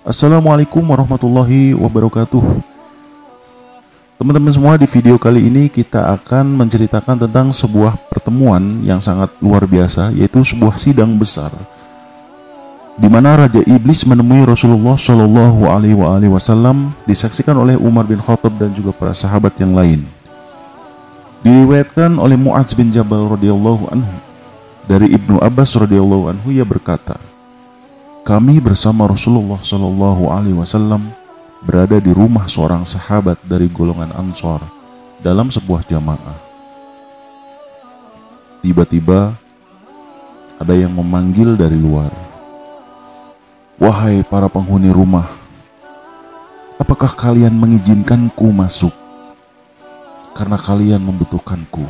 Assalamualaikum warahmatullahi wabarakatuh. Teman-teman semua, di video kali ini kita akan menceritakan tentang sebuah pertemuan yang sangat luar biasa, yaitu sebuah sidang besar di mana Raja Iblis menemui Rasulullah Shallallahu Alaihi Wasallam, disaksikan oleh Umar bin Khattab dan juga para sahabat yang lain. Diriwayatkan oleh Mu'adz bin Jabal radhiyallahu anhu dari Ibnu Abbas radhiyallahu anhu, ia berkata, kami bersama Rasulullah Shallallahu Alaihi Wasallam berada di rumah seorang sahabat dari golongan Ansor dalam sebuah jamaah. Tiba-tiba ada yang memanggil dari luar, wahai para penghuni rumah, apakah kalian mengizinkanku masuk? Karena kalian membutuhkanku.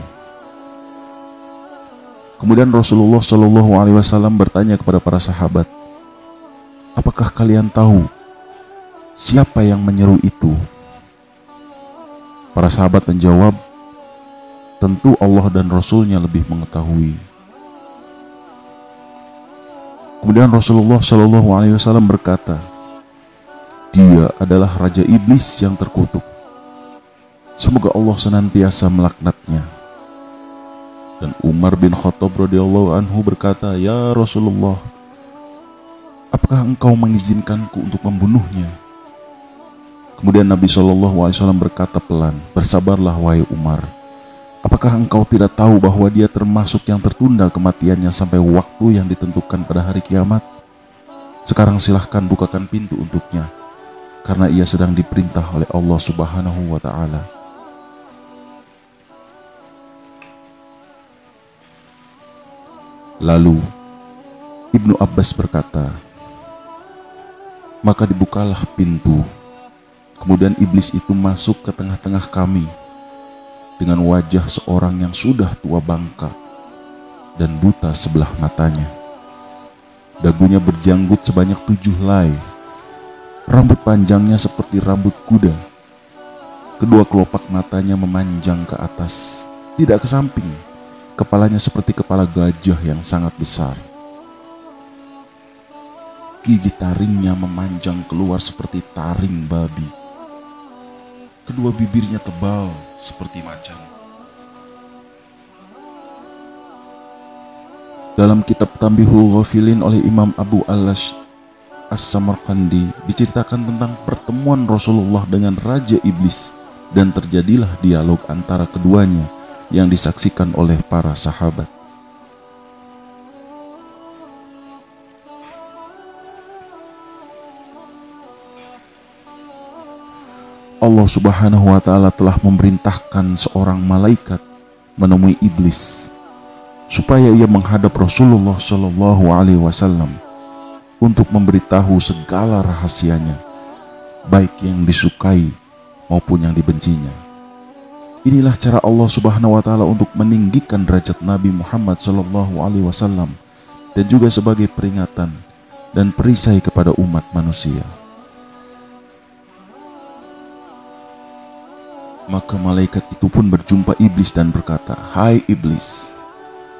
Kemudian Rasulullah Shallallahu Alaihi Wasallam bertanya kepada para sahabat, apakah kalian tahu siapa yang menyeru itu? Para sahabat menjawab, tentu Allah dan Rasulnya lebih mengetahui. Kemudian Rasulullah Shallallahu Alaihi Wasallam berkata, dia adalah Raja Iblis yang terkutuk. Semoga Allah senantiasa melaknatnya. Dan Umar bin Khattab radhiyallahu anhu berkata, ya Rasulullah, apakah engkau mengizinkanku untuk membunuhnya? Kemudian Nabi SAW berkata pelan, bersabarlah wahai Umar. Apakah engkau tidak tahu bahwa dia termasuk yang tertunda kematiannya sampai waktu yang ditentukan pada hari kiamat? Sekarang silahkan bukakan pintu untuknya, karena ia sedang diperintah oleh Allah Subhanahu wa Ta'ala. Lalu Ibnu Abbas berkata, maka dibukalah pintu. Kemudian iblis itu masuk ke tengah-tengah kami dengan wajah seorang yang sudah tua bangka dan buta sebelah matanya. Dagunya berjanggut sebanyak 7 helai. Rambut panjangnya seperti rambut kuda. Kedua kelopak matanya memanjang ke atas, tidak ke samping. Kepalanya seperti kepala gajah yang sangat besar. Gigi taringnya memanjang keluar seperti taring babi. Kedua bibirnya tebal seperti macan. Dalam kitab Tanbihul Ghafilin oleh Imam Abu Al-Lash As-Samarqandi diceritakan tentang pertemuan Rasulullah dengan Raja Iblis, dan terjadilah dialog antara keduanya yang disaksikan oleh para sahabat. Allah Subhanahu wa Ta'ala telah memerintahkan seorang malaikat menemui iblis supaya ia menghadap Rasulullah Shallallahu Alaihi Wasallam untuk memberitahu segala rahasianya, baik yang disukai maupun yang dibencinya. Inilah cara Allah Subhanahu wa Ta'ala untuk meninggikan derajat Nabi Muhammad Shallallahu Alaihi Wasallam dan juga sebagai peringatan dan perisai kepada umat manusia. Maka malaikat itu pun berjumpa iblis dan berkata, hai iblis,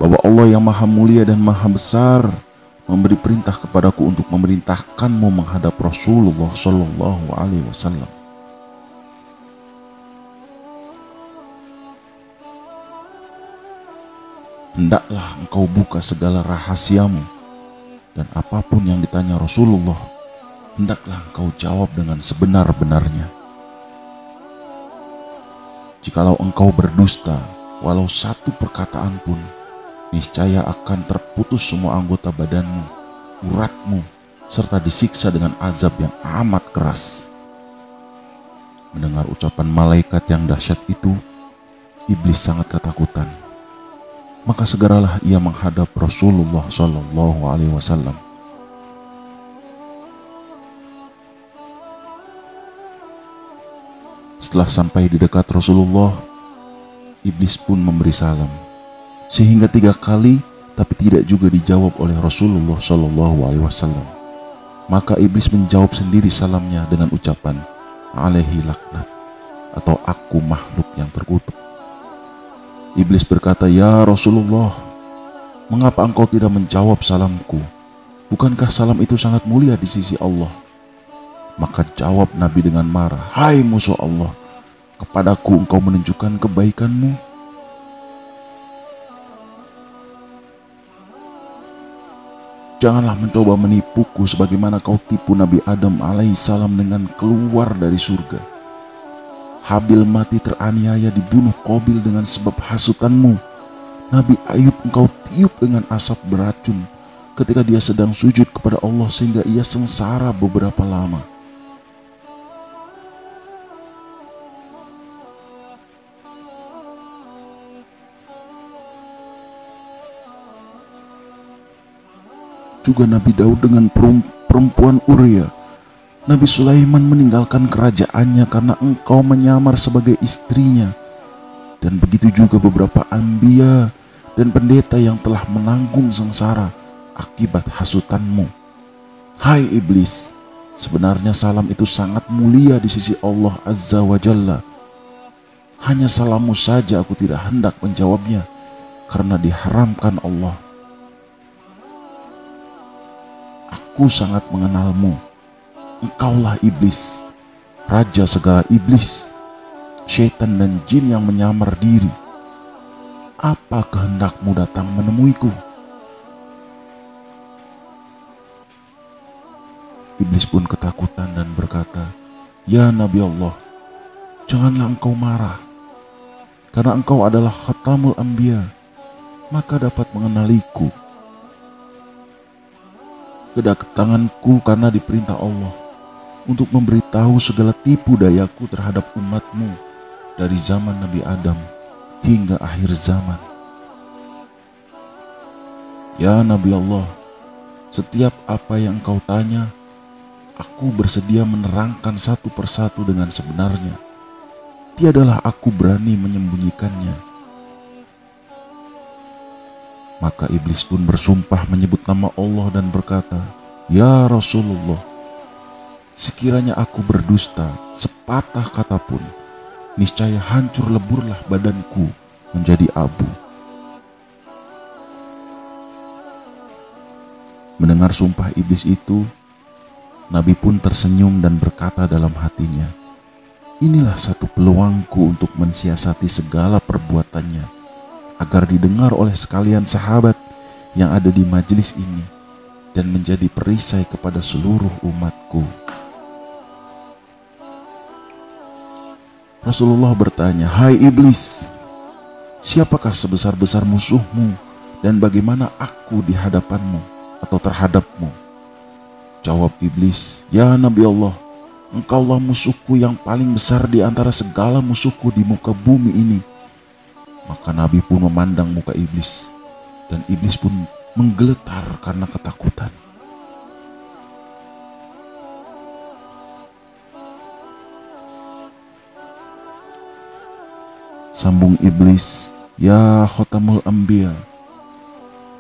bahwa Allah yang maha mulia dan maha besar memberi perintah kepadaku untuk memerintahkanmu menghadap Rasulullah Shallallahu Alaihi Wasallam. Hendaklah engkau buka segala rahasiamu, dan apapun yang ditanya Rasulullah, hendaklah engkau jawab dengan sebenar-benarnya. Jikalau engkau berdusta, walau satu perkataan pun, niscaya akan terputus semua anggota badanmu, uratmu, serta disiksa dengan azab yang amat keras. Mendengar ucapan malaikat yang dahsyat itu, iblis sangat ketakutan. Maka segeralah ia menghadap Rasulullah Shallallahu Alaihi Wasallam. Setelah sampai di dekat Rasulullah, iblis pun memberi salam, sehingga 3 kali, tapi tidak juga dijawab oleh Rasulullah Shallallahu Alaihi Wasallam. Maka iblis menjawab sendiri salamnya dengan ucapan, alaihi laknat, atau aku makhluk yang terkutuk. Iblis berkata, ya Rasulullah, mengapa engkau tidak menjawab salamku? Bukankah salam itu sangat mulia di sisi Allah? Maka jawab Nabi dengan marah, "Hai musuh Allah, kepadaku engkau menunjukkan kebaikanmu?" Janganlah mencoba menipuku sebagaimana kau tipu Nabi Adam alaihissalam dengan keluar dari surga. Habil mati teraniaya dibunuh Qabil dengan sebab hasutanmu. Nabi Ayub engkau tiup dengan asap beracun ketika dia sedang sujud kepada Allah sehingga ia sengsara beberapa lama. Juga Nabi Daud dengan perempuan Uria. Nabi Sulaiman meninggalkan kerajaannya karena engkau menyamar sebagai istrinya. Dan begitu juga beberapa anbiya dan pendeta yang telah menanggung sengsara akibat hasutanmu. Hai iblis, sebenarnya salam itu sangat mulia di sisi Allah Azza wa Jalla. Hanya salammu saja aku tidak hendak menjawabnya karena diharamkan Allah. Aku sangat mengenalmu. Engkaulah iblis, raja segala iblis, syaitan dan jin yang menyamar diri. Apa kehendakmu datang menemuiku? Iblis pun ketakutan dan berkata, "Ya Nabi Allah, janganlah engkau marah. Karena engkau adalah khatamul anbiya, maka dapat mengenaliku. Kedatanganku karena diperintah Allah untuk memberitahu segala tipu dayaku terhadap umatmu dari zaman Nabi Adam hingga akhir zaman. Ya Nabi Allah, setiap apa yang engkau tanya, aku bersedia menerangkan satu persatu dengan sebenarnya. Tiadalah aku berani menyembunyikannya." Maka iblis pun bersumpah menyebut nama Allah dan berkata, "Ya Rasulullah, sekiranya aku berdusta sepatah kata pun, niscaya hancur leburlah badanku menjadi abu." Mendengar sumpah iblis itu, Nabi pun tersenyum dan berkata dalam hatinya, "Inilah satu peluangku untuk mensiasati segala perbuatannya, agar didengar oleh sekalian sahabat yang ada di majelis ini dan menjadi perisai kepada seluruh umatku." Rasulullah bertanya, "Hai iblis, siapakah sebesar-besar musuhmu dan bagaimana aku di hadapanmu atau terhadapmu?" Jawab iblis, "Ya Nabi Allah, engkaulah musuhku yang paling besar di antara segala musuhku di muka bumi ini." Maka Nabi pun memandang muka iblis, dan iblis pun menggeletar karena ketakutan. Sambung iblis, "Ya Khatamul Anbiya,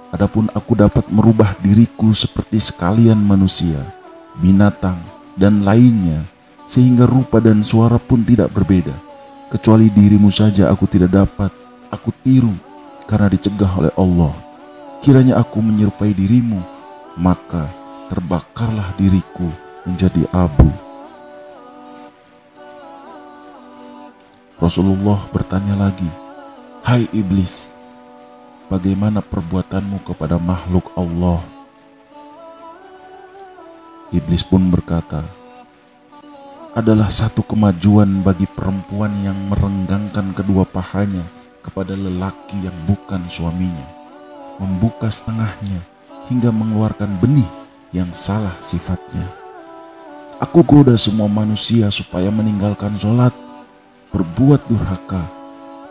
adapun aku dapat merubah diriku seperti sekalian manusia, binatang, dan lainnya, sehingga rupa dan suara pun tidak berbeda. Kecuali dirimu saja aku tidak dapat aku tiru karena dicegah oleh Allah. Kiranya aku menyerupai dirimu, maka terbakarlah diriku menjadi abu." Rasulullah bertanya lagi, "Hai iblis, bagaimana perbuatanmu kepada makhluk Allah?" Iblis pun berkata, "Adalah satu kemajuan bagi perempuan yang merenggangkan kedua pahanya kepada lelaki yang bukan suaminya, membuka setengahnya hingga mengeluarkan benih yang salah sifatnya. Aku goda semua manusia supaya meninggalkan sholat, berbuat durhaka,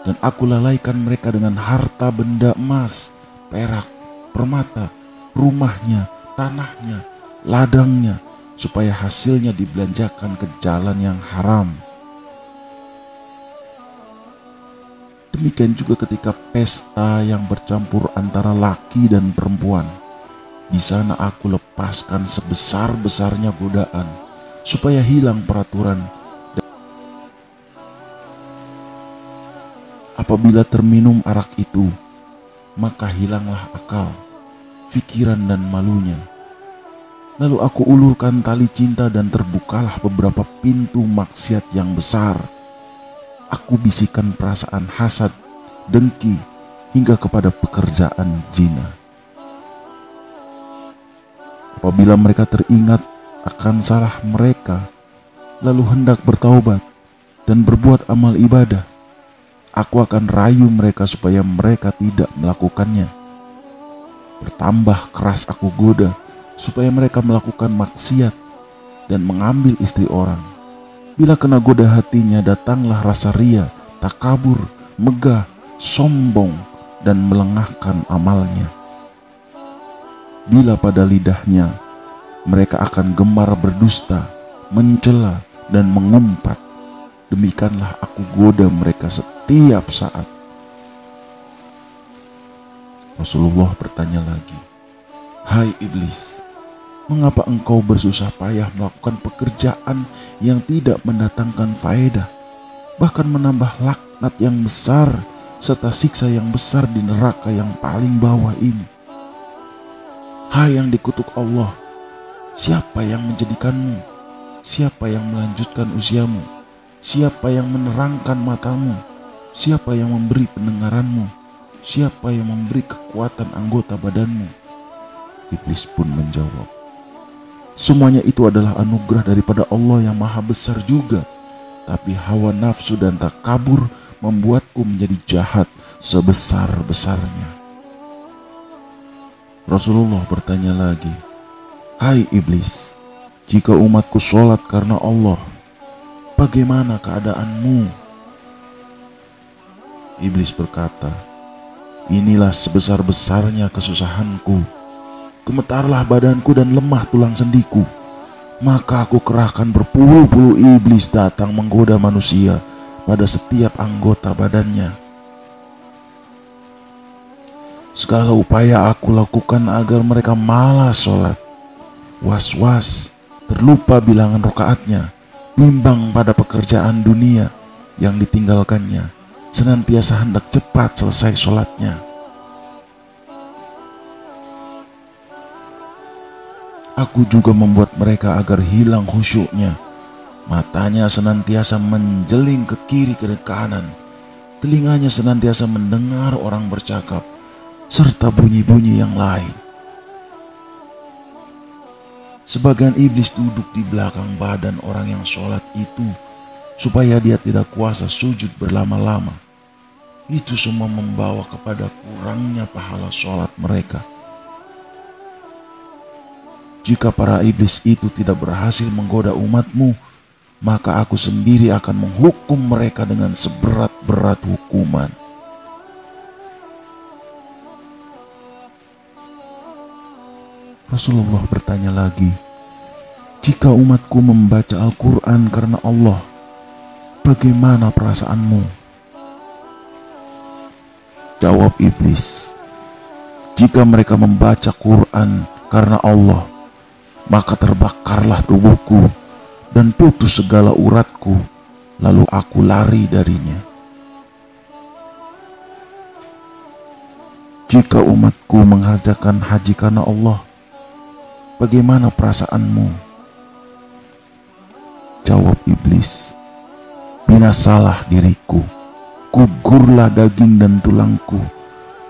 dan aku lalaikan mereka dengan harta benda emas, perak, permata, rumahnya, tanahnya, ladangnya, supaya hasilnya dibelanjakan ke jalan yang haram. Demikian juga ketika pesta yang bercampur antara laki dan perempuan. Di sana aku lepaskan sebesar-besarnya godaan, supaya hilang peraturan. Apabila terminum arak itu, maka hilanglah akal, fikiran dan malunya. Lalu aku ulurkan tali cinta dan terbukalah beberapa pintu maksiat yang besar. Aku bisikan perasaan hasad, dengki, hingga kepada pekerjaan zina. Apabila mereka teringat akan salah mereka, lalu hendak bertaubat dan berbuat amal ibadah, aku akan rayu mereka supaya mereka tidak melakukannya. Bertambah keras aku goda supaya mereka melakukan maksiat dan mengambil istri orang. Bila kena goda hatinya, datanglah rasa ria, takabur, megah, sombong, dan melengahkan amalnya. Bila pada lidahnya mereka akan gemar berdusta, mencela, dan mengumpat, demikianlah aku goda mereka setiap saat. Rasulullah bertanya lagi, "Hai iblis, mengapa engkau bersusah payah melakukan pekerjaan yang tidak mendatangkan faedah, bahkan menambah laknat yang besar serta siksa yang besar di neraka yang paling bawah ini? Hai yang dikutuk Allah, siapa yang menjadikanmu? Siapa yang melanjutkan usiamu? Siapa yang menerangkan matamu? Siapa yang memberi pendengaranmu? Siapa yang memberi kekuatan anggota badanmu?" Iblis pun menjawab, "Semuanya itu adalah anugerah daripada Allah yang maha besar juga. Tapi hawa nafsu dan takabur membuatku menjadi jahat sebesar-besarnya." Rasulullah bertanya lagi, "Hai iblis, jika umatku sholat karena Allah, bagaimana keadaanmu?" Iblis berkata, "Inilah sebesar-besarnya kesusahanku. Gemetarlah badanku dan lemah tulang sendiku. Maka aku kerahkan berpuluh-puluh iblis datang menggoda manusia pada setiap anggota badannya. Segala upaya aku lakukan agar mereka malas sholat, was-was, terlupa bilangan rakaatnya, bimbang pada pekerjaan dunia yang ditinggalkannya, senantiasa hendak cepat selesai sholatnya. Aku juga membuat mereka agar hilang khusyuknya. Matanya senantiasa menjeling ke kiri ke kanan, telinganya senantiasa mendengar orang bercakap, serta bunyi-bunyi yang lain. Sebagian iblis duduk di belakang badan orang yang sholat itu, supaya dia tidak kuasa sujud berlama-lama. Itu semua membawa kepada kurangnya pahala sholat mereka. Jika para iblis itu tidak berhasil menggoda umatmu, maka aku sendiri akan menghukum mereka dengan seberat-berat hukuman." Rasulullah bertanya lagi, "Jika umatku membaca Al-Quran karena Allah, bagaimana perasaanmu?" Jawab iblis, "Jika mereka membaca Quran karena Allah, maka terbakarlah tubuhku dan putus segala uratku, lalu aku lari darinya. Jika umatku mengerjakan haji karena Allah, bagaimana perasaanmu?" Jawab iblis, "Binasalah diriku, gugurlah daging dan tulangku,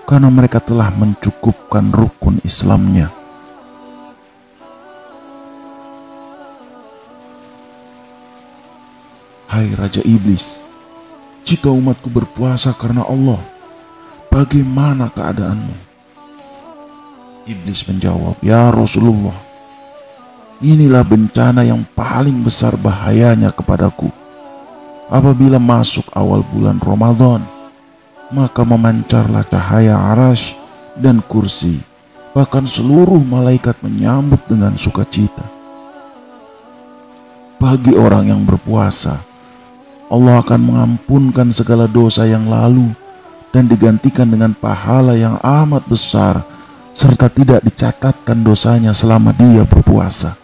karena mereka telah mencukupkan rukun Islamnya." Hai Raja Iblis, jika umatku berpuasa karena Allah, bagaimana keadaanmu? Iblis menjawab, "Ya Rasulullah, inilah bencana yang paling besar bahayanya kepadaku. Apabila masuk awal bulan Ramadan, maka memancarlah cahaya arasy dan kursi, bahkan seluruh malaikat menyambut dengan sukacita. Bagi orang yang berpuasa, Allah akan mengampunkan segala dosa yang lalu dan digantikan dengan pahala yang amat besar, serta tidak dicatatkan dosanya selama dia berpuasa."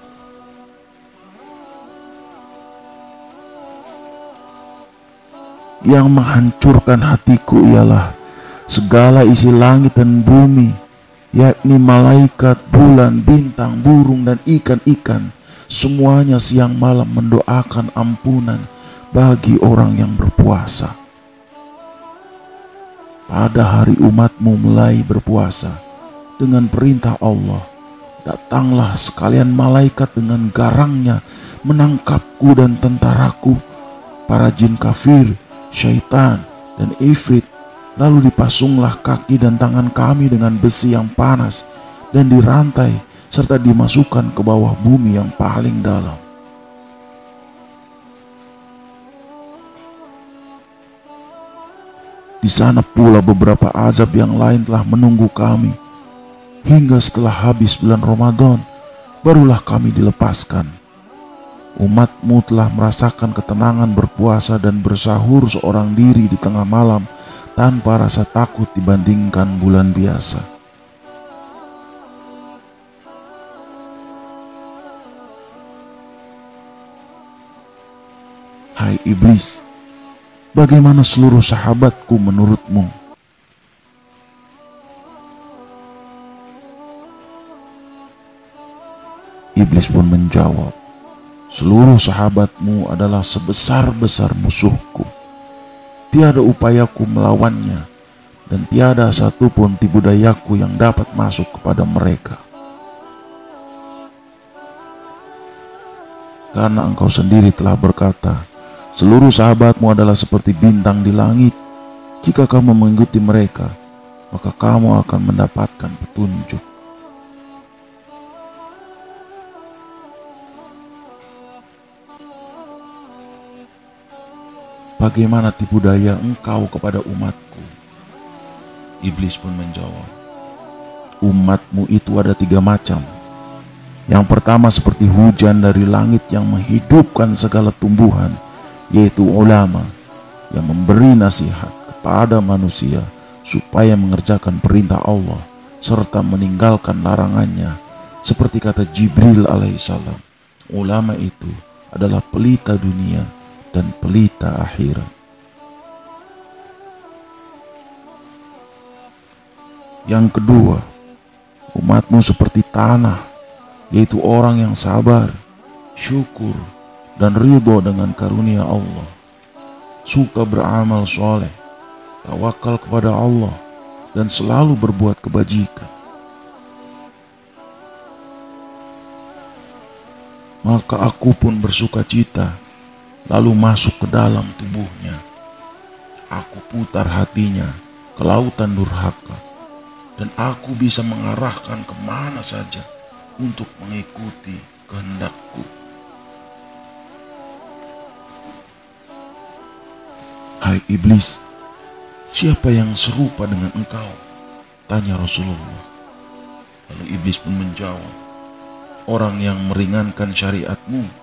Yang menghancurkan hatiku ialah segala isi langit dan bumi yakni malaikat, bulan, bintang, burung, dan ikan-ikan, semuanya siang malam mendoakan ampunan bagi orang yang berpuasa. Pada hari umatmu mulai berpuasa, dengan perintah Allah, datanglah sekalian malaikat dengan garangnya menangkapku dan tentaraku, para jin kafir, syaitan, dan ifrit. Lalu dipasunglah kaki dan tangan kami dengan besi yang panas dan dirantai serta dimasukkan ke bawah bumi yang paling dalam. Di sana pula beberapa azab yang lain telah menunggu kami. Hingga setelah habis bulan Ramadan, barulah kami dilepaskan. Umatmu telah merasakan ketenangan berpuasa dan bersahur seorang diri di tengah malam tanpa rasa takut dibandingkan bulan biasa. Hai iblis, bagaimana seluruh sahabatku menurutmu? Iblis pun menjawab, seluruh sahabatmu adalah sebesar-besar musuhku. Tiada upayaku melawannya, dan tiada satupun tipu dayaku yang dapat masuk kepada mereka. Karena engkau sendiri telah berkata, seluruh sahabatmu adalah seperti bintang di langit. Jika kamu mengikuti mereka, maka kamu akan mendapatkan petunjuk. Bagaimana tipu daya engkau kepada umatku? Iblis pun menjawab, umatmu itu ada 3 macam. Yang pertama seperti hujan dari langit yang menghidupkan segala tumbuhan, yaitu ulama yang memberi nasihat kepada manusia supaya mengerjakan perintah Allah serta meninggalkan larangannya. Seperti kata Jibril alaihissalam, ulama itu adalah pelita dunia dan pelita akhirat. Yang kedua, umatmu seperti tanah, yaitu orang yang sabar, syukur, dan ridho dengan karunia Allah, suka beramal soleh, tawakal kepada Allah, dan selalu berbuat kebajikan. Maka aku pun bersuka cita, lalu masuk ke dalam tubuhnya. Aku putar hatinya ke lautan durhaka, dan aku bisa mengarahkan kemana saja untuk mengikuti kehendakku. Hai iblis, siapa yang serupa dengan engkau? Tanya Rasulullah. Lalu iblis pun menjawab, orang yang meringankan syariatmu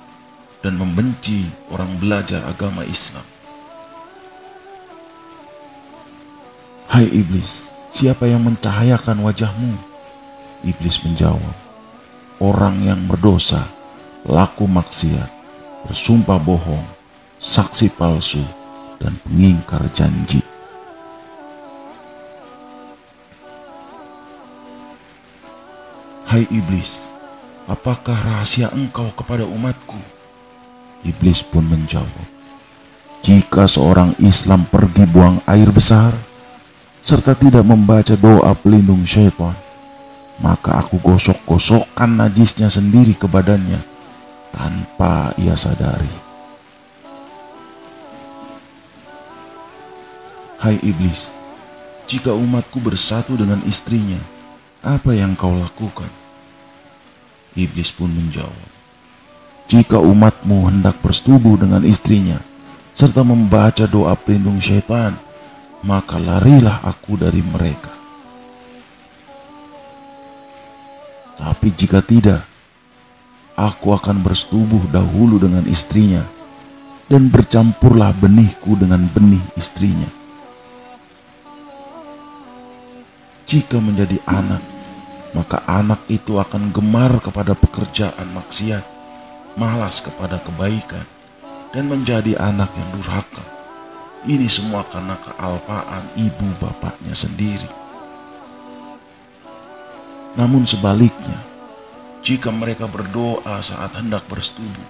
dan membenci orang belajar agama Islam. Hai iblis, siapa yang mencahayakan wajahmu? Iblis menjawab, orang yang berdosa, pelaku maksiat, bersumpah bohong, saksi palsu, dan pengingkar janji. Hai iblis, apakah rahasia engkau kepada umatku? Iblis pun menjawab, jika seorang Islam pergi buang air besar serta tidak membaca doa pelindung syaitan, maka aku gosok-gosokkan najisnya sendiri ke badannya tanpa ia sadari. Hai iblis, jika umatku bersatu dengan istrinya, apa yang kau lakukan? Iblis pun menjawab, jika umatmu hendak bersetubuh dengan istrinya serta membaca doa pelindung syaitan, maka larilah aku dari mereka. Tapi jika tidak, aku akan bersetubuh dahulu dengan istrinya, dan bercampurlah benihku dengan benih istrinya. Jika menjadi anak, maka anak itu akan gemar kepada pekerjaan maksiat, malas kepada kebaikan, dan menjadi anak yang durhaka. Ini semua karena kealpaan ibu bapaknya sendiri. Namun sebaliknya, jika mereka berdoa saat hendak bersetubuh,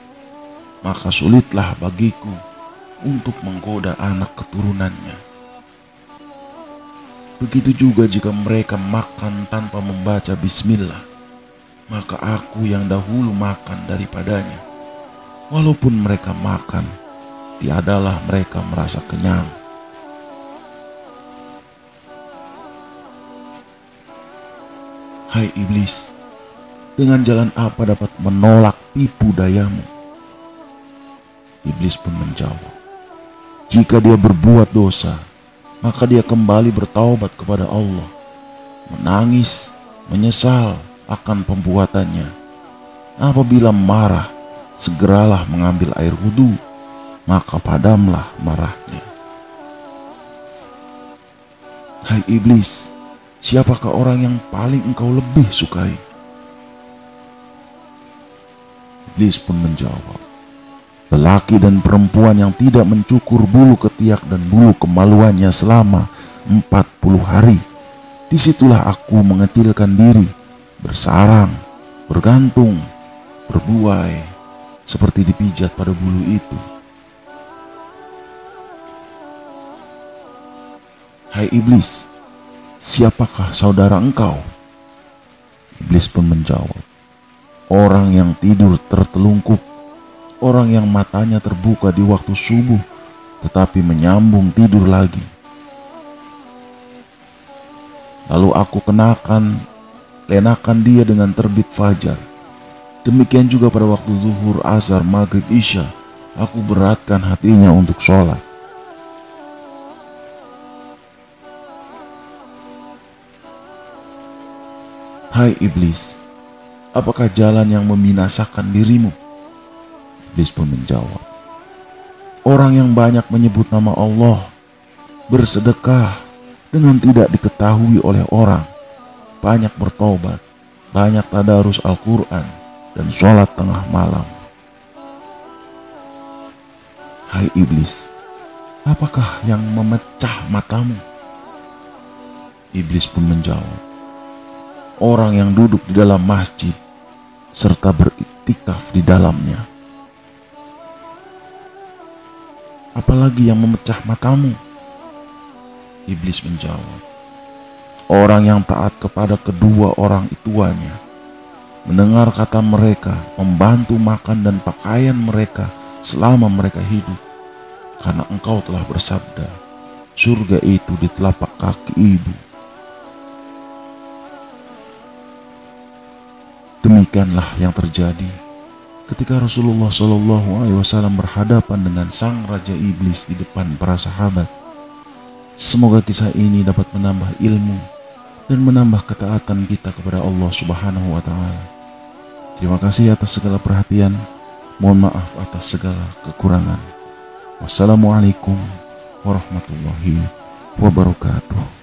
maka sulitlah bagiku untuk menggoda anak keturunannya. Begitu juga jika mereka makan tanpa membaca bismillah, maka aku yang dahulu makan daripadanya. Walaupun mereka makan, tiadalah mereka merasa kenyang. Hai iblis, dengan jalan apa dapat menolak tipu dayamu? Iblis pun menjawab, jika dia berbuat dosa, maka dia kembali bertaubat kepada Allah, menangis, menyesal akan pembuatannya. Apabila marah, segeralah mengambil air wudhu, maka padamlah marahnya. Hai iblis, siapakah orang yang paling engkau lebih sukai? Iblis pun menjawab, lelaki dan perempuan yang tidak mencukur bulu ketiak dan bulu kemaluannya selama 40 hari. Disitulah aku mengecilkan diri, bersarang, bergantung, berbuai, seperti dipijat pada bulu itu. Hai iblis, siapakah saudara engkau? Iblis pun menjawab, orang yang tidur tertelungkup, orang yang matanya terbuka di waktu subuh, tetapi menyambung tidur lagi. Lalu aku lenakan dia dengan terbit fajar. Demikian juga pada waktu zuhur, asar, maghrib, isya, aku beratkan hatinya untuk sholat. Hai iblis, apakah jalan yang membinasakan dirimu? Iblis pun menjawab, orang yang banyak menyebut nama Allah, bersedekah dengan tidak diketahui oleh orang, banyak bertobat, banyak tadarus Al-Quran, dan sholat tengah malam. Hai iblis, apakah yang memecah matamu? Iblis pun menjawab, orang yang duduk di dalam masjid serta beriktikaf di dalamnya. Apalagi yang memecah matamu? Iblis menjawab, orang yang taat kepada kedua orang tuanya, mendengar kata mereka, membantu makan dan pakaian mereka selama mereka hidup. Karena engkau telah bersabda, surga itu di telapak kaki ibu. Demikianlah yang terjadi ketika Rasulullah SAW berhadapan dengan sang Raja Iblis di depan para sahabat. Semoga kisah ini dapat menambah ilmu dan menambah ketaatan kita kepada Allah Subhanahu wa Ta'ala. Terima kasih atas segala perhatian. Mohon maaf atas segala kekurangan. Wassalamualaikum warahmatullahi wabarakatuh.